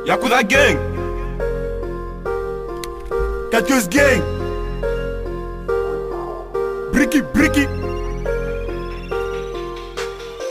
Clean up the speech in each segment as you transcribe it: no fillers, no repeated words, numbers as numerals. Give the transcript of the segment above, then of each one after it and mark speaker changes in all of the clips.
Speaker 1: Yakuza Gang, 4 Gueuse Gang, Bricky.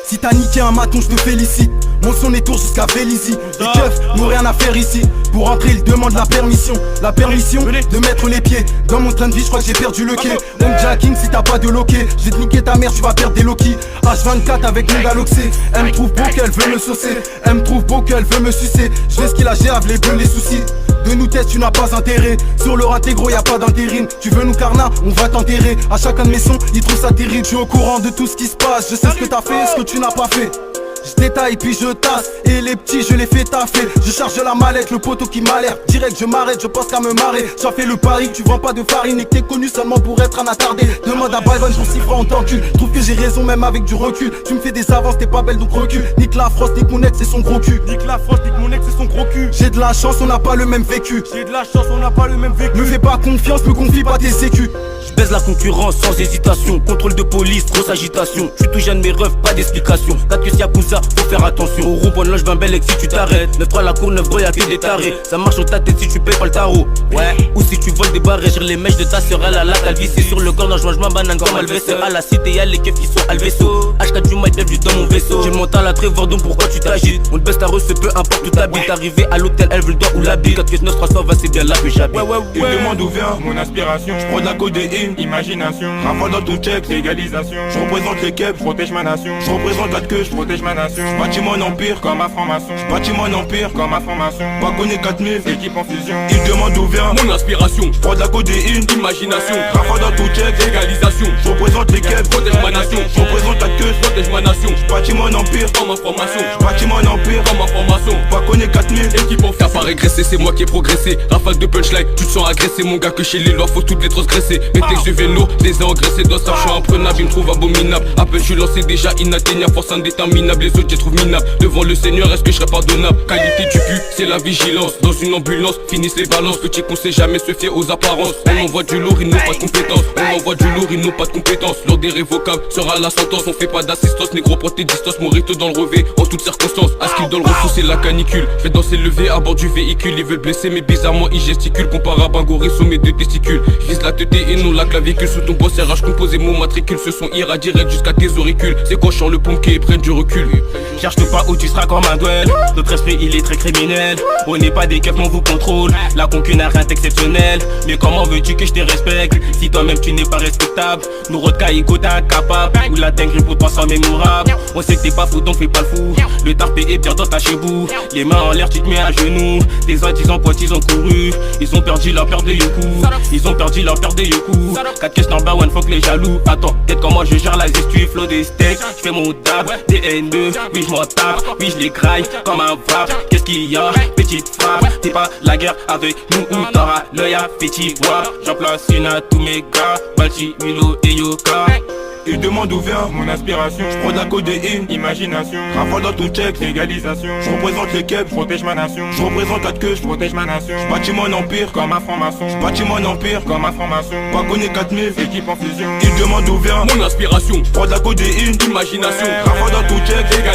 Speaker 2: Si t'as niqué un maton, je te félicite. Mon son est tour jusqu'à Vélizy. Les keufs n'ont rien à faire ici. Pour entrer, ils demandent la permission. La permission de mettre les pieds dans mon train de vie, je crois que j'ai perdu le quai. Home jacking si t'as pas de loquet. Je vais te niquer ta mère, tu vas perdre des Loki. H24 avec mon galoxé. Elle me trouve beau qu'elle veut me saucer. Elle me trouve beau qu'elle veut me sucer. Je fais ce qu'il a, j'ai les bleus, les soucis. De nous teste, tu n'as pas intérêt. Sur le intégro, y a pas d'intérim. Tu veux nous carna, on va t'enterrer. À chacun de mes sons, ils trouvent ça terrible. Je suis au courant de tout ce qui se passe. Je sais ce que t'as fait, ce que tu n'as pas fait. Je détaille puis je tasse. Et les petits je les fais taffer. Je charge la mallette, le poteau qui m'alerte. Direct je m'arrête, je pense qu'à me marrer. J'ai fait le pari que tu vends pas de farine et que t'es connu seulement pour être un attardé. Demande à Byron pour 6 francs en t'encule. Trouve que j'ai raison même avec du recul. Tu me fais des avances, t'es pas belle donc recule. Nique la frost, nique mon ex c'est son gros cul.
Speaker 1: Nique la France, nique mon ex c'est son gros cul.
Speaker 2: J'ai de la chance, on n'a pas le même vécu.
Speaker 1: J'ai de la chance, on n'a pas le même vécu.
Speaker 2: Me fais pas confiance, me confie pas tes sécu.
Speaker 3: Je baise la concurrence sans hésitation. Contrôle de police, grosse agitation. Je suis tout jeune, mes refs, pas d'explication. 4 que Yakuza, faut faire attention. Au rond-point de loge, ben belle, si tu t'arrêtes. 9-3 la cour, 9 gros, y'a que des tarés. Ça marche sur ta tête si tu payes pas le tarot. Ouais, ou si tu voles des barres sur les mèches de ta sœur, elle a la calvitie. C'est sur le corps, non, je mange ma banane comme Alvester. À la cité, y'a les keufs qui sont Alvesso. H4 du mic, bienvenue dans mon vaisseau. J'ai le mental à Trevor, donc pourquoi tu t'agites? On te baisse ta reçu, peu importe où t'habites. Arrivé à l'hôtel, elle veut le doigt ou la bille. 4 que 9 320, c'est bien là que j'habite.
Speaker 1: Il demande où vient mon aspiration. Je prends de la codéine, imagination. Rafale dans ton check, légalisation. Je représente les keps, je protège ma nation. Je représente la queue, je protège ma nation. Je bâtis mon empire comme ma franc-maçon. Je bâtis mon empire comme ma franc-maçon. Wagonné 4000, équipe en fusion. Il demande où vient
Speaker 4: mon inspiration.
Speaker 1: Je prends de la codéine,
Speaker 4: Imagination.
Speaker 1: Rafale dans ton check,
Speaker 4: Légalisation.
Speaker 1: je représente les keps,
Speaker 4: Protège ma nation.
Speaker 1: Je représente la queue,
Speaker 4: Protège ma nation.
Speaker 1: je bâtis mon empire
Speaker 4: Comme information.
Speaker 1: Je bâtis mon empire
Speaker 4: Comme information.
Speaker 1: Wagonné 4000.
Speaker 4: Équipe en T'as pas régressé, c'est moi qui ai progressé. Rafale de punchline, tu te sens agressé. Mon gars que chez les lois faut toutes les transgresser. Mes textes de vélo, les ai engraissés. Dans ça je suis imprenable, ils me trouvent abominable. À peine je suis lancé déjà inatteignable. Force indéterminable, les autres je les trouve minables. Devant le Seigneur, est-ce que je serais pardonnable? Qualité du cul, c'est la vigilance. Dans une ambulance, finissent les balances. Petit qu'on sait jamais se fier aux apparences. On envoie du lourd, ils n'ont pas de compétences. On envoie du lourd, ils n'ont pas de compétences. L'ordre des révocables sera la sentence. On fait pas d'assistance, négro prends tes distances. Mon rito dans le revêt, en toutes circonstances. À ce qu'il dans le refou, c'est la canicule. Je vais danser levé à bord du véhicule. Ils veulent blesser, mais bizarrement ils gesticulent. Comparable à un gorille sous mes 2 testicules. Je vise la tête et non la clavicule. Sous ton bois serrage composé, mon matricule. Ce son ira direct jusqu'à tes auricules. C'est quand je sors le pompier et prennent du recul.
Speaker 3: Cherche-toi pas où tu seras comme un duel. Notre esprit il est très criminel. On n'est pas des keufs, on vous contrôle. La concu n'a rien d'exceptionnel. Mais comment veux-tu que je te respecte si toi-même tu n'es pas respectable? Nous Rodkaïko t'es incapable. Ou la dinguerie pour toi sans mémorable. On sait que t'es pas fou donc fais pas le fou. Le tarpé est bien dans ta chebou. Les mains en l'air tu te mets à genoux. Tes antisans potes ils ont couru. Ils ont perdu leur peur de Yoku. Ils ont perdu leur peur de Yoku. 4 caisses number one fuck les jaloux. Attends, peut-être comment je gère la gestu. Flow des steaks, je fais mon dab. Des N2, oui je m'en tape. Oui je les graille comme un vape. Qu'est-ce qu'il y a, petite frappe? T'es pas la guerre avec nous ou t'auras l'œil à petit. J'en place une à tous mes gars. Balchi, Milo et Yoka.
Speaker 1: Il demande où vient mon aspiration. Je prends de la codéine, imagination. Rafale dans ton check, légalisation. Je représente les keps, je protège ma nation. Je représente la queue, je protège ma nation. Je bâtis mon empire comme ma franc-maçon. Je bâtis mon empire comme ma franc-maçon. Wagonné 4000, équipe en fusion. Il demande où vient
Speaker 4: mon inspiration.
Speaker 1: Je prends de la codéine,
Speaker 4: Imagination.
Speaker 1: Rafale dans ton check,